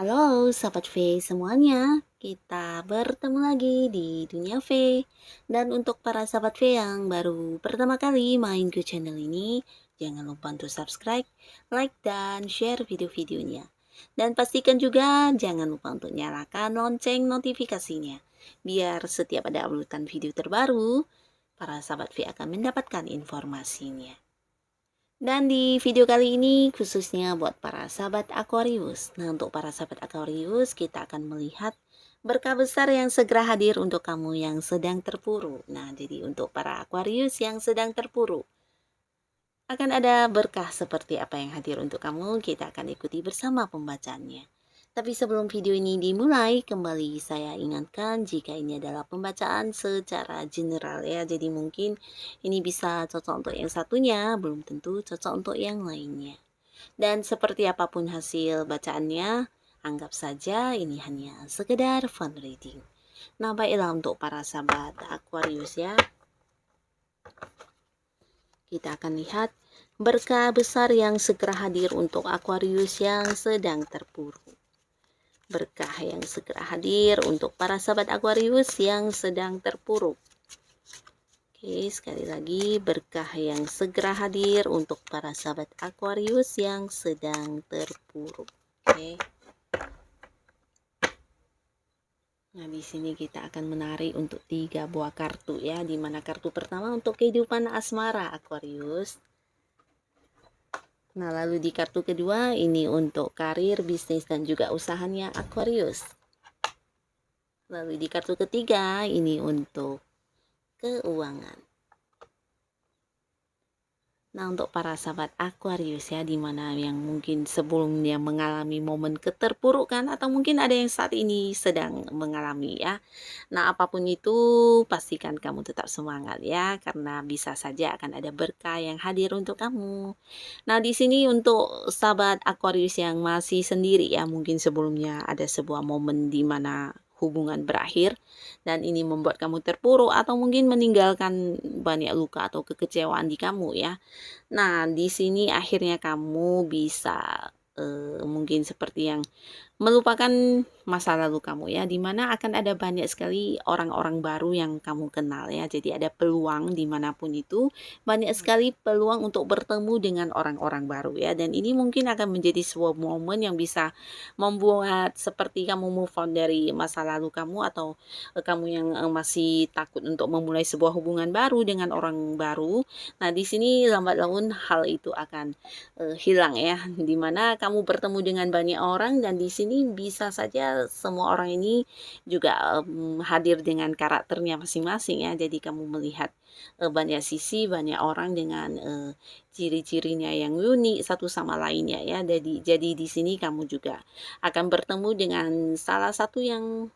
Halo Sahabat V semuanya, kita bertemu lagi di Dunia V. Dan untuk para Sahabat V yang baru pertama kali main ke channel ini, jangan lupa untuk subscribe, like, dan share video-videonya. Dan pastikan juga jangan lupa untuk nyalakan lonceng notifikasinya, biar setiap ada uploadan video terbaru, para Sahabat V akan mendapatkan informasinya. Dan di video kali ini khususnya buat para sahabat Aquarius. Nah, untuk para sahabat Aquarius, kita akan melihat berkah besar yang segera hadir untuk kamu yang sedang terpuruk. Nah, jadi untuk para Aquarius yang sedang terpuruk, akan ada berkah seperti apa yang hadir untuk kamu. Kita akan ikuti bersama pembacaannya. Tapi sebelum video ini dimulai, kembali saya ingatkan jika ini adalah pembacaan secara general ya. Jadi mungkin ini bisa cocok untuk yang satunya, belum tentu cocok untuk yang lainnya. Dan seperti apapun hasil bacaannya, anggap saja ini hanya sekedar fun reading. Nah, baiklah untuk para sahabat Aquarius ya. Kita akan lihat berkah besar yang segera hadir untuk Aquarius yang sedang terpuruk. Berkah yang segera hadir untuk para sahabat Aquarius yang sedang terpuruk. Oke, sekali lagi berkah yang segera hadir untuk para sahabat Aquarius yang sedang terpuruk. Oke. Nah, di sini kita akan menarik untuk 3 buah kartu ya, di mana kartu pertama untuk kehidupan asmara Aquarius. Nah, lalu di kartu kedua ini untuk karir, bisnis, dan juga usahanya Aquarius. Lalu di kartu ketiga ini untuk keuangan. Nah, untuk para sahabat Aquarius ya, dimana yang mungkin sebelumnya mengalami momen keterpurukan atau mungkin ada yang saat ini sedang mengalami ya. Nah, apapun itu pastikan kamu tetap semangat ya, karena bisa saja akan ada berkah yang hadir untuk kamu. Nah, di sini untuk sahabat Aquarius yang masih sendiri ya, mungkin sebelumnya ada sebuah momen di mana hubungan berakhir dan ini membuat kamu terpuruk atau mungkin meninggalkan banyak luka atau kekecewaan di kamu ya. Nah, di sini akhirnya kamu bisa mungkin seperti yang melupakan masa lalu kamu ya, dimana akan ada banyak sekali orang-orang baru yang kamu kenal ya. Jadi ada peluang dimanapun itu, banyak sekali peluang untuk bertemu dengan orang-orang baru ya. Dan ini mungkin akan menjadi sebuah momen yang bisa membuat seperti kamu move on dari masa lalu kamu, atau kamu yang masih takut untuk memulai sebuah hubungan baru dengan orang baru. Nah, di sini lambat laun hal itu akan hilang ya, dimana kamu bertemu dengan banyak orang, dan di sini bisa saja semua orang ini juga hadir dengan karakternya masing-masing ya. Jadi kamu melihat banyak sisi, banyak orang dengan ciri-cirinya yang unik satu sama lainnya ya. Jadi di sini kamu juga akan bertemu dengan salah satu yang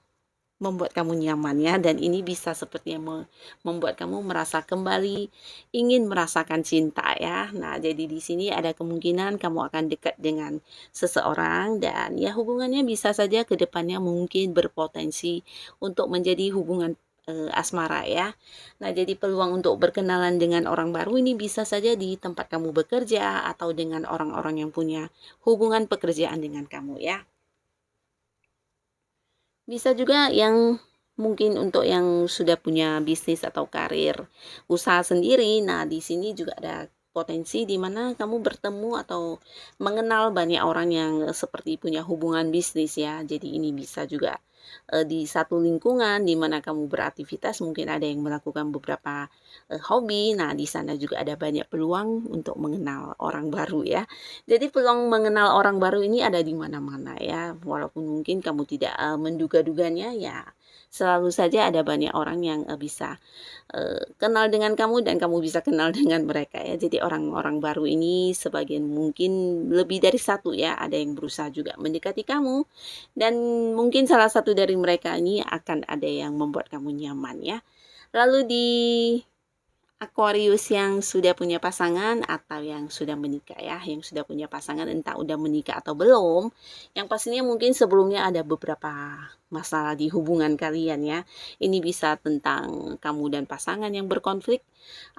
membuat kamu nyaman ya, dan ini bisa sepertinya membuat kamu merasa kembali ingin merasakan cinta ya. Nah, jadi di sini ada kemungkinan kamu akan dekat dengan seseorang, dan ya hubungannya bisa saja ke depannya mungkin berpotensi untuk menjadi hubungan asmara ya. Nah, jadi peluang untuk berkenalan dengan orang baru ini bisa saja di tempat kamu bekerja atau dengan orang-orang yang punya hubungan pekerjaan dengan kamu ya. Bisa juga yang mungkin untuk yang sudah punya bisnis atau karir usaha sendiri. Nah, di sini juga ada potensi di mana kamu bertemu atau mengenal banyak orang yang seperti punya hubungan bisnis ya. Jadi ini bisa juga di satu lingkungan di mana kamu beraktivitas, mungkin ada yang melakukan beberapa hobi. Nah, di sana juga ada banyak peluang untuk mengenal orang baru ya. Jadi peluang mengenal orang baru ini ada di mana-mana ya. Walaupun mungkin kamu tidak menduga-duganya ya, selalu saja ada banyak orang yang bisa kenal dengan kamu dan kamu bisa kenal dengan mereka ya. Jadi orang-orang baru ini sebagian mungkin lebih dari satu ya, ada yang berusaha juga mendekati kamu, dan mungkin salah satu dari mereka ini akan ada yang membuat kamu nyaman ya. Lalu di Aquarius yang sudah punya pasangan atau yang sudah menikah ya, yang sudah punya pasangan entah udah menikah atau belum, yang pastinya mungkin sebelumnya ada beberapa masalah di hubungan kalian ya. Ini bisa tentang kamu dan pasangan yang berkonflik,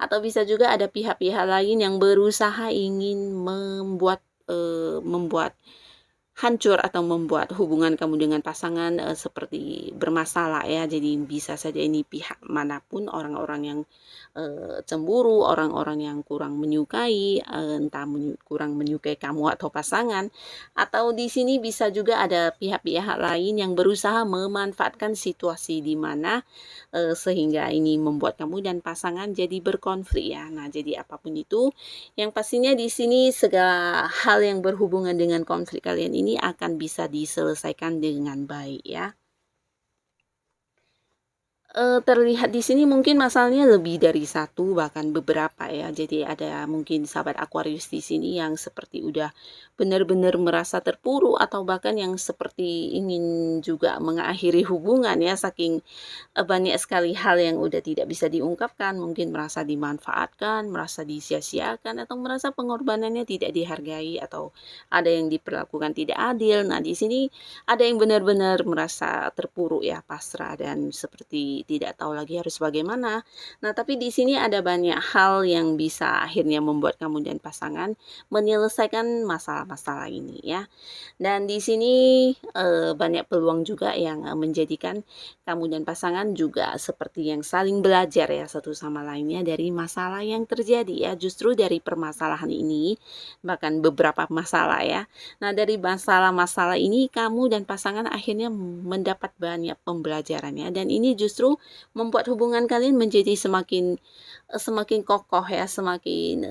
atau bisa juga ada pihak-pihak lain yang berusaha ingin membuat hancur atau membuat hubungan kamu dengan pasangan seperti bermasalah ya. Jadi bisa saja ini pihak manapun, orang-orang yang cemburu, orang-orang yang kurang menyukai, entah kurang menyukai kamu atau pasangan, atau di sini bisa juga ada pihak-pihak lain yang berusaha memanfaatkan situasi di mana sehingga ini membuat kamu dan pasangan jadi berkonflik ya. Nah, jadi apapun itu, yang pastinya di sini segala hal yang berhubungan dengan konflik kalian ini akan bisa diselesaikan dengan baik ya. Terlihat di sini mungkin masalahnya lebih dari satu, bahkan beberapa ya. Jadi ada mungkin sahabat Aquarius di sini yang seperti udah benar-benar merasa terpuruk atau bahkan yang seperti ingin juga mengakhiri hubungan ya, saking banyak sekali hal yang udah tidak bisa diungkapkan, mungkin merasa dimanfaatkan, merasa disia-siakan, atau merasa pengorbanannya tidak dihargai atau ada yang diperlakukan tidak adil. Nah, di sini ada yang benar-benar merasa terpuruk ya, pasrah dan seperti tidak tahu lagi harus bagaimana. Nah, tapi di sini ada banyak hal yang bisa akhirnya membuat kamu dan pasangan menyelesaikan masalah-masalah ini ya. Dan di sini banyak peluang juga yang menjadikan kamu dan pasangan juga seperti yang saling belajar ya satu sama lainnya dari masalah yang terjadi ya. Justru dari permasalahan ini, bahkan beberapa masalah ya. Nah, dari masalah-masalah ini kamu dan pasangan akhirnya mendapat banyak pembelajarannya, dan ini justru membuat hubungan kalian menjadi semakin kokoh ya, semakin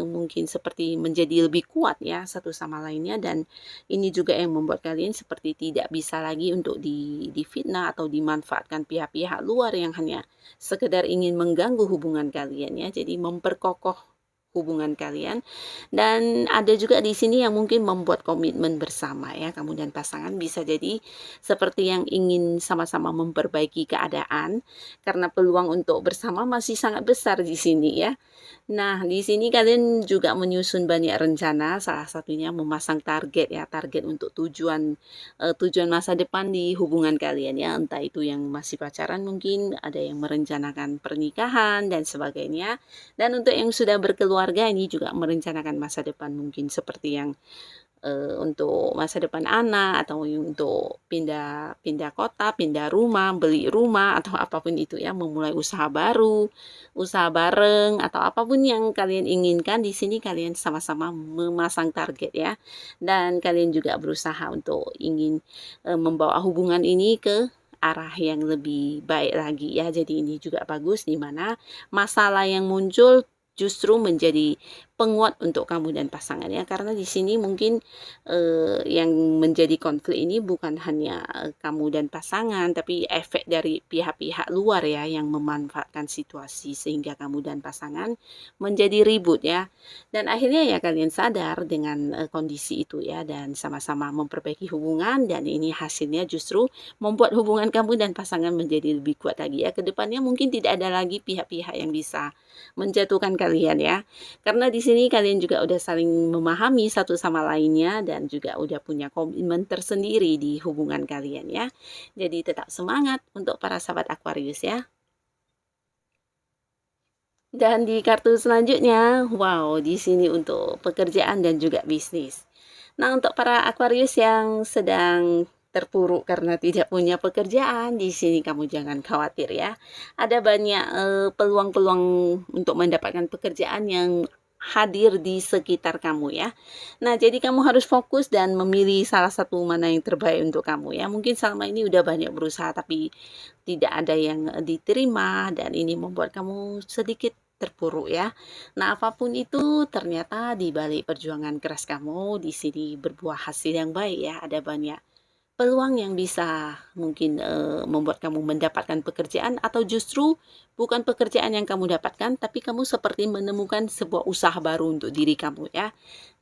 mungkin seperti menjadi lebih kuat ya satu sama lainnya, dan ini juga yang membuat kalian seperti tidak bisa lagi untuk difitnah atau dimanfaatkan pihak-pihak luar yang hanya sekedar ingin mengganggu hubungan kalian ya. Jadi memperkokoh hubungan kalian. Dan ada juga di sini yang mungkin membuat komitmen bersama ya, kamu dan pasangan bisa jadi seperti yang ingin sama-sama memperbaiki keadaan, karena peluang untuk bersama masih sangat besar di sini ya. Nah, di sini kalian juga menyusun banyak rencana, salah satunya memasang target ya, target untuk tujuan masa depan di hubungan kalian ya, entah itu yang masih pacaran, mungkin ada yang merencanakan pernikahan dan sebagainya. Dan untuk yang sudah berkeluarga ini juga merencanakan masa depan, mungkin seperti yang untuk masa depan anak, atau untuk pindah kota, pindah rumah, beli rumah, atau apapun itu ya, memulai usaha baru, usaha bareng, atau apapun yang kalian inginkan. Di sini kalian sama-sama memasang target ya, dan kalian juga berusaha untuk ingin membawa hubungan ini ke arah yang lebih baik lagi ya. Jadi ini juga bagus, di mana masalah yang muncul justru menjadi penguat untuk kamu dan pasangan ya, karena di sini mungkin yang menjadi konflik ini bukan hanya kamu dan pasangan, tapi efek dari pihak-pihak luar ya, yang memanfaatkan situasi sehingga kamu dan pasangan menjadi ribut ya. Dan akhirnya ya kalian sadar dengan kondisi itu ya, dan sama-sama memperbaiki hubungan, dan ini hasilnya justru membuat hubungan kamu dan pasangan menjadi lebih kuat lagi ya. Kedepannya mungkin tidak ada lagi pihak-pihak yang bisa menjatuhkan kalian ya, karena di sini kalian juga udah saling memahami satu sama lainnya, dan juga udah punya komitmen tersendiri di hubungan kalian ya. Jadi tetap semangat untuk para sahabat Aquarius ya. Dan di kartu selanjutnya, wow, di sini untuk pekerjaan dan juga bisnis. Nah, untuk para Aquarius yang sedang terpuruk karena tidak punya pekerjaan, di sini kamu jangan khawatir ya. Ada banyak peluang-peluang untuk mendapatkan pekerjaan yang hadir di sekitar kamu ya. Nah, jadi kamu harus fokus dan memilih salah satu mana yang terbaik untuk kamu ya. Mungkin selama ini udah banyak berusaha tapi tidak ada yang diterima, dan ini membuat kamu sedikit terpuruk ya. Nah, apapun itu, ternyata di balik perjuangan keras kamu di sini berbuah hasil yang baik ya. Ada banyak peluang yang bisa mungkin membuat kamu mendapatkan pekerjaan, atau justru bukan pekerjaan yang kamu dapatkan, tapi kamu seperti menemukan sebuah usaha baru untuk diri kamu ya.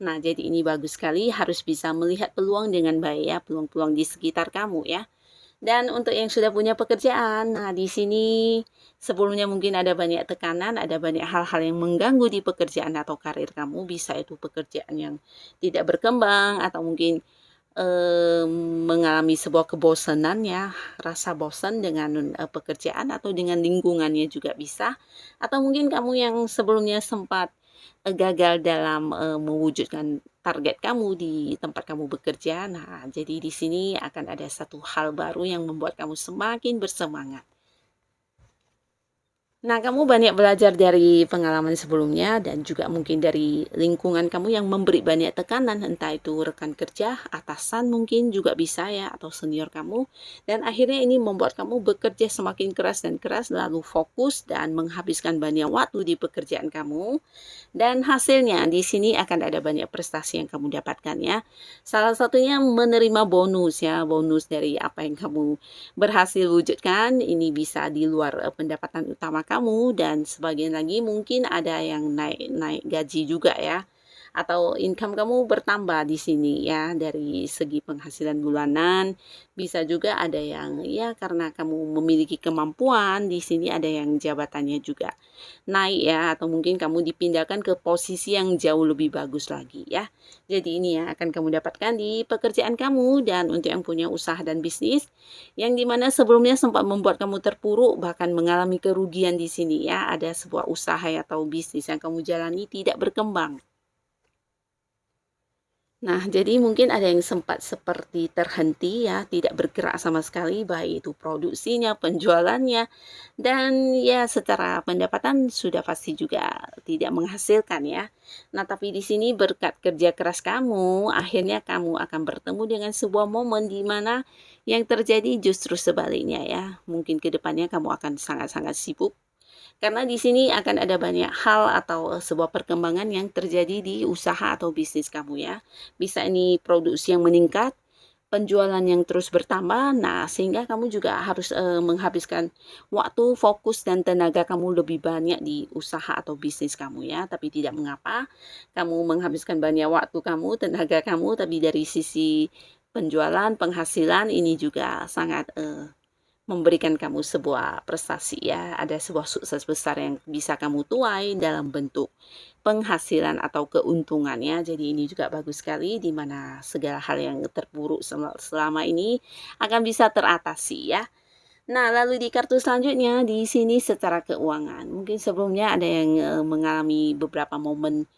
Nah, jadi ini bagus sekali, harus bisa melihat peluang dengan baik ya, peluang-peluang di sekitar kamu ya. Dan untuk yang sudah punya pekerjaan, nah di sini sebelumnya mungkin ada banyak tekanan, ada banyak hal-hal yang mengganggu di pekerjaan atau karir kamu, bisa itu pekerjaan yang tidak berkembang, atau mungkin mengalami sebuah kebosanan ya, rasa bosan dengan pekerjaan atau dengan lingkungannya juga bisa, atau mungkin kamu yang sebelumnya sempat gagal dalam mewujudkan target kamu di tempat kamu bekerja. Nah, jadi di sini akan ada satu hal baru yang membuat kamu semakin bersemangat. Nah, kamu banyak belajar dari pengalaman sebelumnya dan juga mungkin dari lingkungan kamu yang memberi banyak tekanan, entah itu rekan kerja, atasan mungkin juga bisa ya, atau senior kamu. Dan akhirnya ini membuat kamu bekerja semakin keras dan keras, lalu fokus dan menghabiskan banyak waktu di pekerjaan kamu. Dan hasilnya di sini akan ada banyak prestasi yang kamu dapatkan ya. Salah satunya menerima bonus ya, bonus dari apa yang kamu berhasil wujudkan. Ini bisa di luar pendapatan utama kamu, dan sebagian lagi mungkin ada yang naik gaji juga ya, atau income kamu bertambah di sini ya dari segi penghasilan bulanan. Bisa juga ada yang ya karena kamu memiliki kemampuan, di sini ada yang jabatannya juga naik ya, atau mungkin kamu dipindahkan ke posisi yang jauh lebih bagus lagi ya. Jadi ini yang akan kamu dapatkan di pekerjaan kamu. Dan untuk yang punya usaha dan bisnis yang dimana sebelumnya sempat membuat kamu terpuruk bahkan mengalami kerugian di sini ya, ada sebuah usaha atau bisnis yang kamu jalani tidak berkembang. Nah, jadi mungkin ada yang sempat seperti terhenti ya, tidak bergerak sama sekali, baik itu produksinya, penjualannya, dan ya secara pendapatan sudah pasti juga tidak menghasilkan ya. Nah, tapi di sini berkat kerja keras kamu, akhirnya kamu akan bertemu dengan sebuah momen di mana yang terjadi justru sebaliknya ya. Mungkin ke depannya kamu akan sangat-sangat sibuk karena di sini akan ada banyak hal atau sebuah perkembangan yang terjadi di usaha atau bisnis kamu ya. Bisa ini produksi yang meningkat, penjualan yang terus bertambah. Nah, sehingga kamu juga harus menghabiskan waktu, fokus dan tenaga kamu lebih banyak di usaha atau bisnis kamu ya. Tapi tidak mengapa, kamu menghabiskan banyak waktu kamu, tenaga kamu, tapi dari sisi penjualan, penghasilan ini juga sangat memberikan kamu sebuah prestasi ya, ada sebuah sukses besar yang bisa kamu tuai dalam bentuk penghasilan atau keuntungannya. Jadi ini juga bagus sekali, di mana segala hal yang terpuruk selama ini akan bisa teratasi ya. Nah, lalu di kartu selanjutnya di sini secara keuangan. Mungkin sebelumnya ada yang mengalami beberapa momen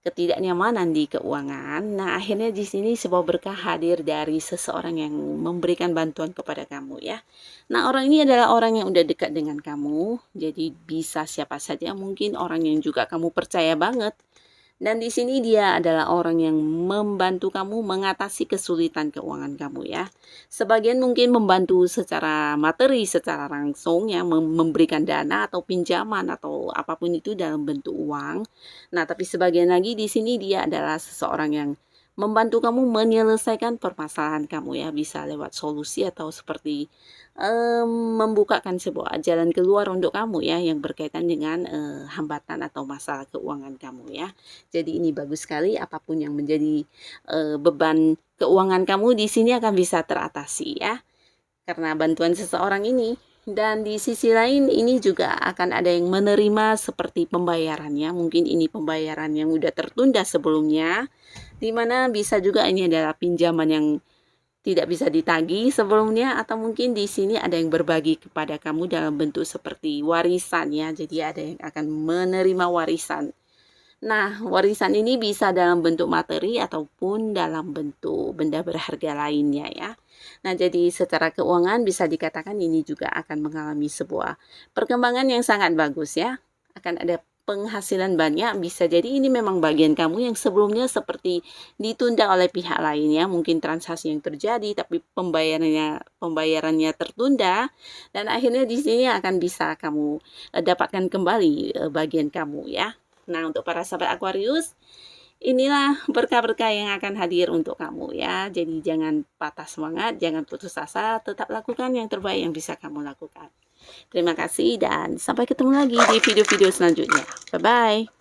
ketidaknyamanan di keuangan. Nah, akhirnya di sini sebuah berkah hadir dari seseorang yang memberikan bantuan kepada kamu ya. Nah, orang ini adalah orang yang udah dekat dengan kamu. Jadi bisa siapa saja, mungkin orang yang juga kamu percaya banget. Dan di sini dia adalah orang yang membantu kamu mengatasi kesulitan keuangan kamu ya. Sebagian mungkin membantu secara materi, secara langsung ya, memberikan dana atau pinjaman atau apapun itu dalam bentuk uang. Nah, tapi sebagian lagi di sini dia adalah seseorang yang membantu kamu menyelesaikan permasalahan kamu ya, bisa lewat solusi atau seperti membukakan sebuah jalan keluar untuk kamu ya, yang berkaitan dengan hambatan atau masalah keuangan kamu ya. Jadi ini bagus sekali, apapun yang menjadi beban keuangan kamu di sini akan bisa teratasi ya, karena bantuan seseorang ini. Dan di sisi lain ini juga akan ada yang menerima seperti pembayarannya. Mungkin ini pembayaran yang udah tertunda sebelumnya, dimana bisa juga ini adalah pinjaman yang tidak bisa ditagih sebelumnya, atau mungkin di sini ada yang berbagi kepada kamu dalam bentuk seperti warisan ya. Jadi ada yang akan menerima warisan. Nah, warisan ini bisa dalam bentuk materi ataupun dalam bentuk benda berharga lainnya ya. Nah, jadi secara keuangan bisa dikatakan ini juga akan mengalami sebuah perkembangan yang sangat bagus ya. Akan ada penghasilan banyak, bisa jadi ini memang bagian kamu yang sebelumnya seperti ditunda oleh pihak lain ya. Mungkin transaksi yang terjadi tapi pembayarannya tertunda, dan akhirnya di sini akan bisa kamu dapatkan kembali bagian kamu ya. Nah, untuk para sahabat Aquarius, inilah berkah-berkah yang akan hadir untuk kamu ya. Jadi jangan patah semangat, jangan putus asa, tetap lakukan yang terbaik yang bisa kamu lakukan. Terima kasih dan sampai ketemu lagi di video-video selanjutnya. Bye-bye.